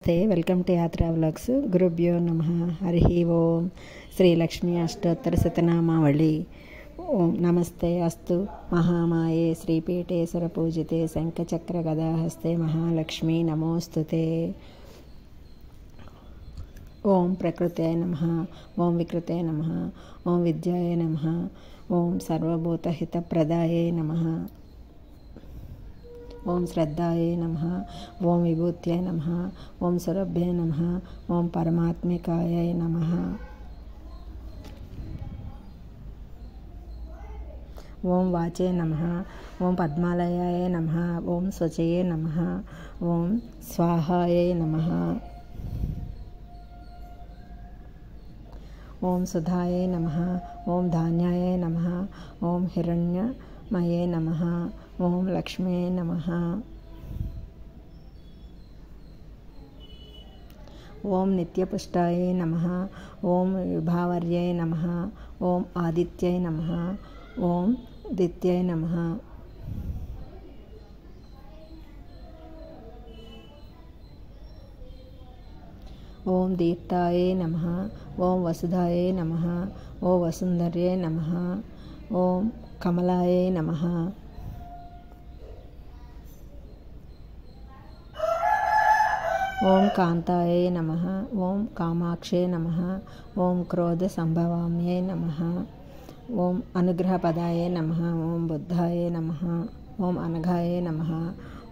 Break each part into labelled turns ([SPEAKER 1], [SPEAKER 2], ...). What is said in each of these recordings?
[SPEAKER 1] Welcome to యాత్రా vlogs. గురుభ్యో నమః. హరి ఓం. శ్రీ లక్ష్మీ అష్టోత్తర శతనామావళి. ఓం నమస్తే అస్తు మహామాయే శ్రీపీఠేశ్వర పూజితే శంఖచక్ర గదాహస్తే మహాలక్ష్మీ నమోస్తుతే. ఓం ప్రకృతే నమః. ఓం వికృతే నమః. ఓం విద్యాయ నమః. ఓం సర్వభూతహితప్రదాయే నమః. ఓం శ్రద్ధాయే నమః. ఓం విభూత్యై నమః. ఓం సురభ్యై నమః. ఓం పరమాత్మికాయై నమః. ఓం వాచే నమః. ఓం పద్మాలయాయ నమః. ఓం శుచయే నమః. ఓం స్వాహాయై నమః. ఓం సుధాయై నమః. ఓం ధాన్యాయై నమః. ఓం హిరణ్యమయే నమః. ఓం లక్ష్మీ నమః. ఓం నిత్యపుష్టాయై నమః. ఓం విభావర్యై నమః. ఓం ఆదిత్యై నమః. ఓం దిత్యై నమః. ఓం దీప్తాయై నమః. ఓం వసుధాయై నమః. ఓం వసుంధర్యై నమః. ఓం కమలాయై నమః. ఓం కాంతాయై నమః. ఓం కామాక్షే నమః. ఓం క్రోధ సంభవామ్యై నమః. ఓం అనుగ్రహపదాయై నమః. ఓం బుద్ధాయై నమః. ఓం అనఘాయై నమః.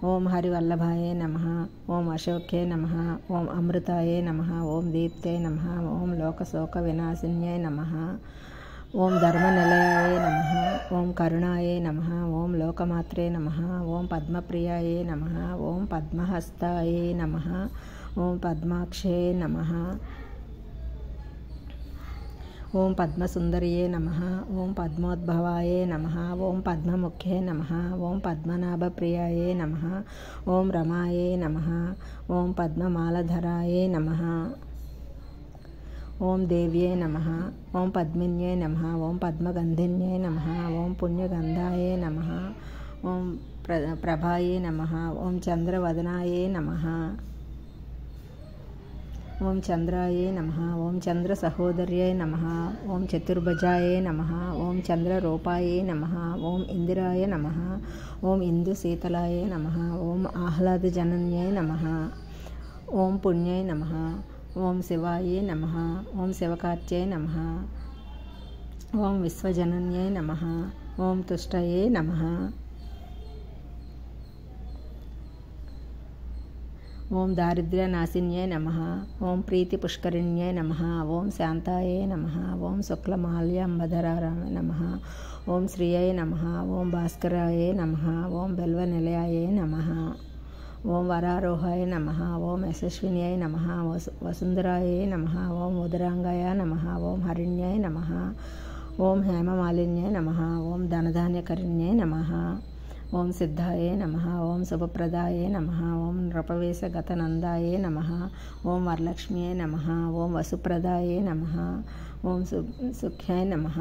[SPEAKER 1] ఓం హరివల్లభాయై నమః. ఓం అశోక్యై నమః. ఓం అమృతాయై నమః. ఓం దీప్తై నమః. ఓం లోకశోక వినాశిన్యై నమః. ఓం ధర్మనిలయాయై నమః. ఓం కరుణాయై నమః. ఓం లోకమాత్రే నమః. ఓం పద్మప్రియాయై నమః. ఓం పద్మహస్తాయై నమః. ఓం పద్మాక్షే నమః. ఓం పద్మసుందరియే నమః. ఓం పద్మోద్భవాయే నమః. ఓం పద్మముఖ్యే నమః. ఓం పద్మనాభప్రియాయే నమః. ఓం రమాయే నమః. ఓం పద్మమాలధరాయే నమః. ఓం దేవ్యే నమః. ఓం పద్మిన్యై నమః. ఓం పద్మగంధిన్యై నమః. ఓం పుణ్యగంధాయే నమః. ఓం ప్రభాయే నమః. ఓం చంద్రవదనాయే నమః. ఓం చంద్రాయే నమః. ఓం చంద్ర సహోదర్యై నమః. ఓం చతుర్భుజాయే నమః. ఓం చంద్రరూపాయే నమః. ఓం ఇందిరాయ నమః. ఓం ఇందు శీతలాయే నమః. ఓం ఆహ్లాదజనన్యై నమః. ఓం పుణ్యై నమః. ఓం శివాయే నమః. ఓం శివకార్త్యై నమః. ఓం విశ్వజనన్యై నమః. ఓం తుష్టయే నమః. ఓం దారిద్ర్యనాశిన్యై నమః. ఓం ప్రీతిపుష్కరిణ్యై నమః. ఓం శాంతాయే నమః. ఓం శుక్లమాల్యాంబధరాయ నమః. ఓం శ్రియై నమః. ఓం భాస్కరాయే నమః. ఓం బెల్వనిలయాయే నమః. ఓం వరారోహాయ నమః. ఓం యశస్విన్యై నమః. వసుంధరాయే నమః. ఓం ఉదరాంగాయ నమః. ఓం హరిణ్యై నమః. ఓం హేమమాలిన్యై నమః. ఓం ధనధాన్యకరిణ్యై నమః. ఓం సిద్ధాయే నమః. ఓం శుభప్రదాయే నమః. ఓం నృపవేశగతనందాయే నమః. ఓం వరలక్ష్మ్యై నమః. ఓం వసుప్రదాయే నమః. ఓం సుఖ్యాయ నమః.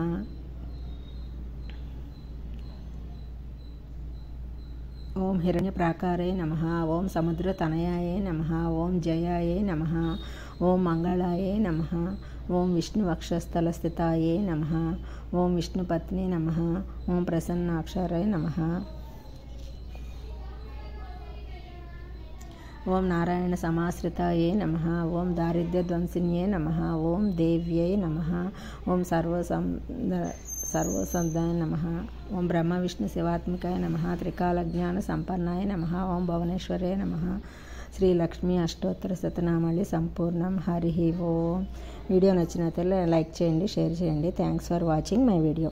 [SPEAKER 1] ఓం హిరణ్యప్రాకారే నమః. ఓం సముద్రతనయాయే నమః. ఓం జయాయే నమః. ఓం మంగళాయే నమః. ఓం విష్ణువక్షస్థలస్థితాయే నమః. ఓం విష్ణుపత్ని నమః. ఓం ప్రసన్నాక్షరాయ నమః. ఓం నారాయణ సమాశ్రితాయే నమః. ఓం దారిద్ర్యధ్వంసిన్యే నమః. ఓం దేవ్యై నమః. ఓం సర్వసంధాయ నమః. ఓం బ్రహ్మ విష్ణు శివాత్మికాయ నమః. త్రికాలజ్ఞాన సంపన్నాయ నమః. ఓం భువనేశ్వరే నమః. శ్రీ లక్ష్మీ అష్టోత్తర శతనామావళి సంపూర్ణం. హరి ఓం. వీడియో నచ్చినట్లయితే లైక్ చేయండి, షేర్ చేయండి. Thanks for watching my video.